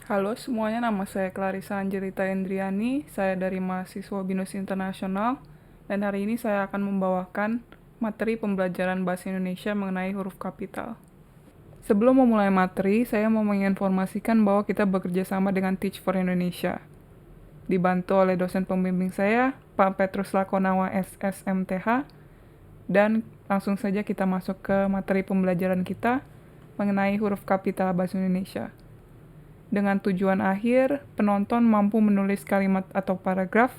Halo semuanya, nama saya Clarissa Angelita Endriani, saya dari mahasiswa BINUS Internasional, dan hari ini saya akan membawakan materi pembelajaran Bahasa Indonesia mengenai huruf kapital. Sebelum memulai materi, saya mau menginformasikan bahwa kita bekerja sama dengan Teach for Indonesia. Dibantu oleh dosen pembimbing saya, Pak Petrus Lakonawa SSMTH, dan langsung saja kita masuk ke materi pembelajaran kita mengenai huruf kapital Bahasa Indonesia. Dengan tujuan akhir, penonton mampu menulis kalimat atau paragraf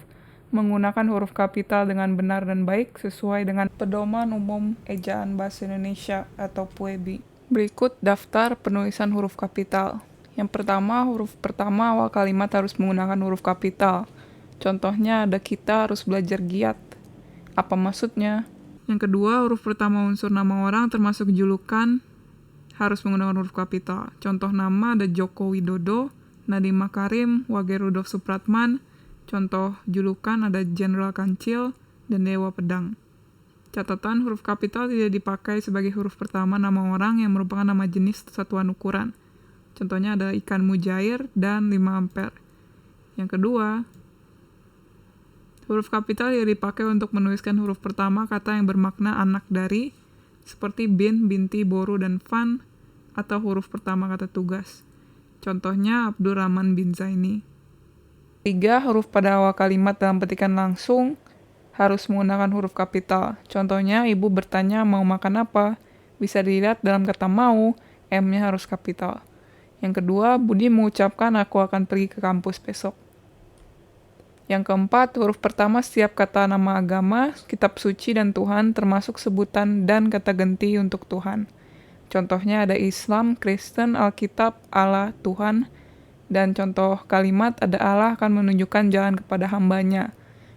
menggunakan huruf kapital dengan benar dan baik sesuai dengan Pedoman Umum Ejaan Bahasa Indonesia atau PUEBI. Berikut daftar penulisan huruf kapital. Yang pertama, huruf pertama awal kalimat harus menggunakan huruf kapital. Contohnya ada kita harus belajar giat. Apa maksudnya? Yang kedua, huruf pertama unsur nama orang termasuk julukan harus menggunakan huruf kapital. Contoh nama ada Joko Widodo, Nadiem Makarim, Wage Rudolf Supratman. Contoh julukan ada Jenderal Kancil dan Dewa Pedang. Catatan, huruf kapital tidak dipakai sebagai huruf pertama nama orang yang merupakan nama jenis satuan ukuran. Contohnya ada ikan mujair dan 5 ampere. Yang kedua, huruf kapital tidak dipakai untuk menuliskan huruf pertama kata yang bermakna anak dari, seperti bin, binti, boru, dan fan, atau huruf pertama kata tugas. Contohnya Abdurrahman bin Zaini. 3. Huruf pada awal kalimat dalam petikan langsung harus menggunakan huruf kapital. Contohnya, ibu bertanya mau makan apa? Bisa dilihat dalam kata mau, M-nya harus kapital. Yang kedua, Budi mengucapkan aku akan pergi ke kampus besok. Yang keempat, huruf pertama setiap kata nama agama, kitab suci, dan Tuhan termasuk sebutan dan kata ganti untuk Tuhan. Contohnya ada Islam, Kristen, Alkitab, Allah, Tuhan, dan contoh kalimat ada Allah akan menunjukkan jalan kepada hambanya.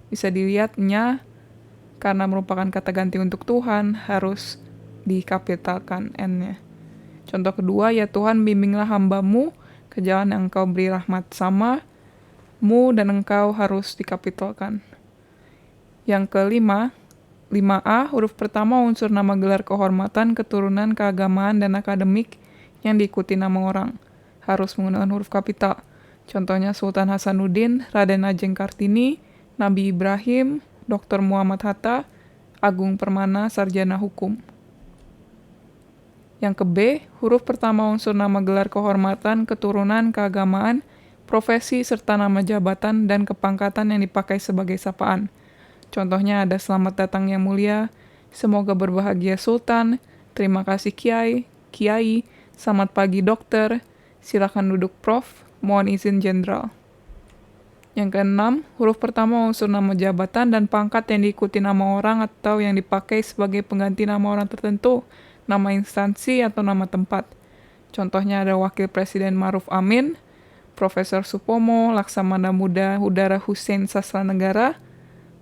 Bisa dilihatnya, karena merupakan kata ganti untuk Tuhan, harus dikapitalkan N-nya. Contoh kedua, ya Tuhan bimbinglah hambamu ke jalan yang engkau beri rahmat, sama mu dan engkau harus dikapitalkan. Yang kelima, 5A, huruf pertama unsur nama gelar kehormatan, keturunan, keagamaan, dan akademik yang diikuti nama orang. Harus menggunakan huruf kapital. Contohnya Sultan Hasanuddin, Raden Ajeng Kartini, Nabi Ibrahim, Dr. Muhammad Hatta, Agung Permana, Sarjana Hukum. Yang ke B, huruf pertama unsur nama gelar kehormatan, keturunan, keagamaan, profesi, serta nama jabatan dan kepangkatan yang dipakai sebagai sapaan. Contohnya ada selamat datang yang mulia, semoga berbahagia Sultan, terima kasih Kiai, selamat pagi dokter, silakan duduk Prof, mohon izin Jenderal. Yang keenam, huruf pertama unsur nama jabatan dan pangkat yang diikuti nama orang atau yang dipakai sebagai pengganti nama orang tertentu, nama instansi atau nama tempat. Contohnya ada Wakil Presiden Ma'ruf Amin, Profesor Supomo, Laksamana Muda Udara Hussein Sastranegara,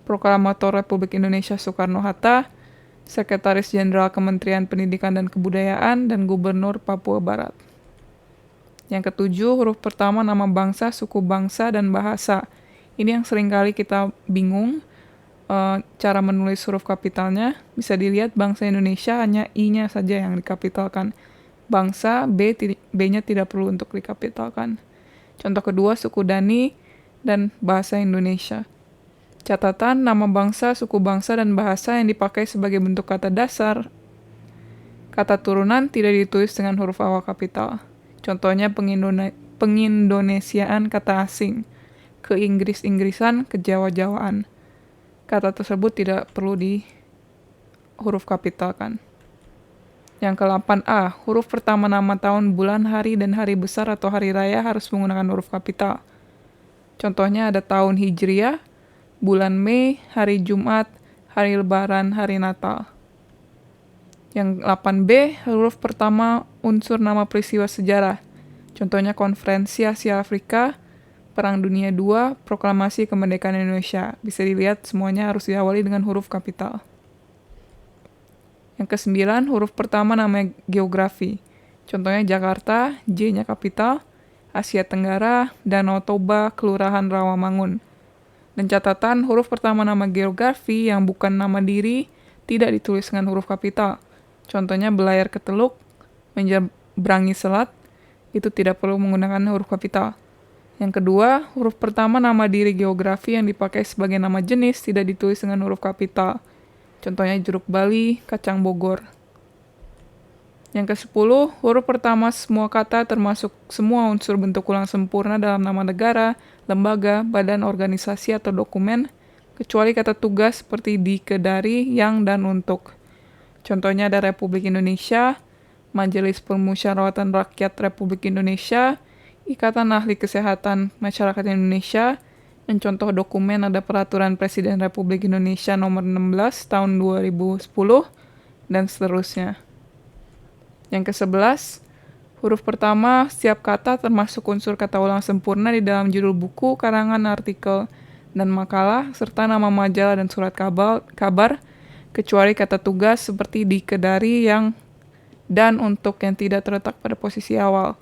Proklamator Republik Indonesia Soekarno-Hatta, Sekretaris Jenderal Kementerian Pendidikan dan Kebudayaan, dan Gubernur Papua Barat. Yang ketujuh, huruf pertama nama bangsa, suku bangsa, dan bahasa. Ini yang seringkali kita bingung cara menulis huruf kapitalnya. Bisa dilihat bangsa Indonesia hanya I-nya saja yang dikapitalkan. Bangsa, B-nya tidak perlu untuk dikapitalkan. Contoh kedua, suku Dani dan bahasa Indonesia. Catatan, nama bangsa, suku bangsa, dan bahasa yang dipakai sebagai bentuk kata dasar. Kata turunan tidak ditulis dengan huruf awal kapital. Contohnya pengindonesiaan kata asing, keinggris-inggrisan, kejawa-jawaan. Kata tersebut tidak perlu di huruf kapitalkan. Yang ke-8A, huruf pertama nama tahun, bulan, hari, dan hari besar atau hari raya harus menggunakan huruf kapital. Contohnya ada tahun Hijriah, bulan Mei, hari Jumat, hari Lebaran, hari Natal. Yang 8B, huruf pertama unsur nama peristiwa sejarah. Contohnya Konferensi Asia Afrika, Perang Dunia II, Proklamasi Kemerdekaan Indonesia. Bisa dilihat semuanya harus diawali dengan huruf kapital. Yang ke-9, huruf pertama nama geografi. Contohnya Jakarta, J-nya kapital, Asia Tenggara, Danau Toba, Kelurahan Rawamangun. Dan catatan, huruf pertama nama geografi yang bukan nama diri tidak ditulis dengan huruf kapital. Contohnya Belayar ke Teluk, Menyeberangi Selat, itu tidak perlu menggunakan huruf kapital. Yang kedua, huruf pertama nama diri geografi yang dipakai sebagai nama jenis tidak ditulis dengan huruf kapital. Contohnya jeruk Bali, kacang Bogor. Yang ke-10, huruf pertama semua kata termasuk semua unsur bentuk ulang sempurna dalam nama negara, lembaga, badan organisasi atau dokumen, kecuali kata tugas seperti di, ke, dari, yang, dan untuk. Contohnya ada Republik Indonesia, Majelis Permusyawaratan Rakyat Republik Indonesia, Ikatan Ahli Kesehatan Masyarakat Indonesia, dan contoh dokumen ada Peraturan Presiden Republik Indonesia Nomor 16 Tahun 2010, dan seterusnya. Yang ke-11, huruf pertama setiap kata termasuk unsur kata ulang sempurna di dalam judul buku, karangan, artikel, dan makalah, serta nama majalah dan surat kabar, kecuali kata tugas seperti di, ke, dari, yang, dan untuk yang tidak terletak pada posisi awal.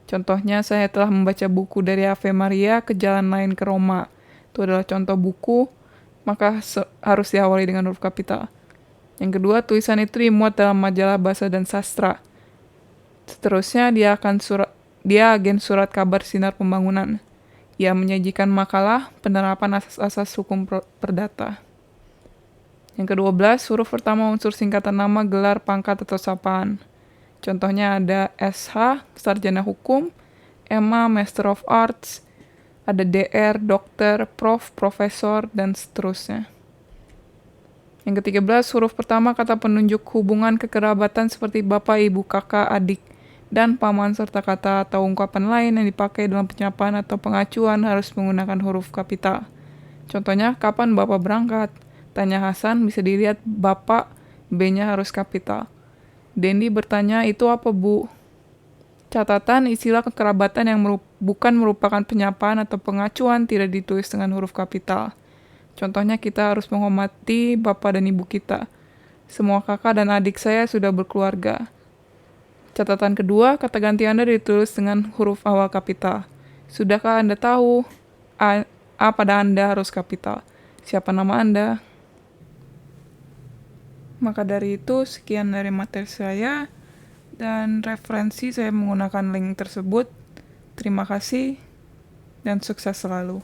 Contohnya, saya telah membaca buku dari Ave Maria ke Jalan Lain ke Roma. Itu adalah contoh buku, maka harus diawali dengan huruf kapital. Yang kedua, tulisan itu dimuat dalam majalah Bahasa dan Sastra. Seterusnya, dia agen surat kabar Sinar Pembangunan. Ia menyajikan makalah penerapan asas-asas hukum perdata. Yang ke-12, huruf pertama unsur singkatan nama, gelar, pangkat, atau sapaan. Contohnya ada SH, Sarjana Hukum, MA, Master of Arts, ada DR, Dokter, Prof, Profesor, dan seterusnya. Yang ke-13, huruf pertama kata penunjuk hubungan kekerabatan seperti bapak, ibu, kakak, adik, dan paman, serta kata atau ungkapan lain yang dipakai dalam penyapaan atau pengacuan harus menggunakan huruf kapital. Contohnya, kapan bapak berangkat? Tanya Hasan, bisa dilihat bapak, B-nya harus kapital. Dendi bertanya, itu apa bu? Catatan, istilah kekerabatan yang bukan merupakan penyapaan atau pengacuan tidak ditulis dengan huruf kapital. Contohnya, kita harus menghormati bapak dan ibu kita. Semua kakak dan adik saya sudah berkeluarga. Catatan kedua, kata ganti Anda ditulis dengan huruf awal kapital. Sudahkah Anda tahu? A pada Anda harus kapital. Siapa nama Anda? Maka dari itu, sekian dari materi saya, dan referensi saya menggunakan link tersebut. Terima kasih, dan sukses selalu.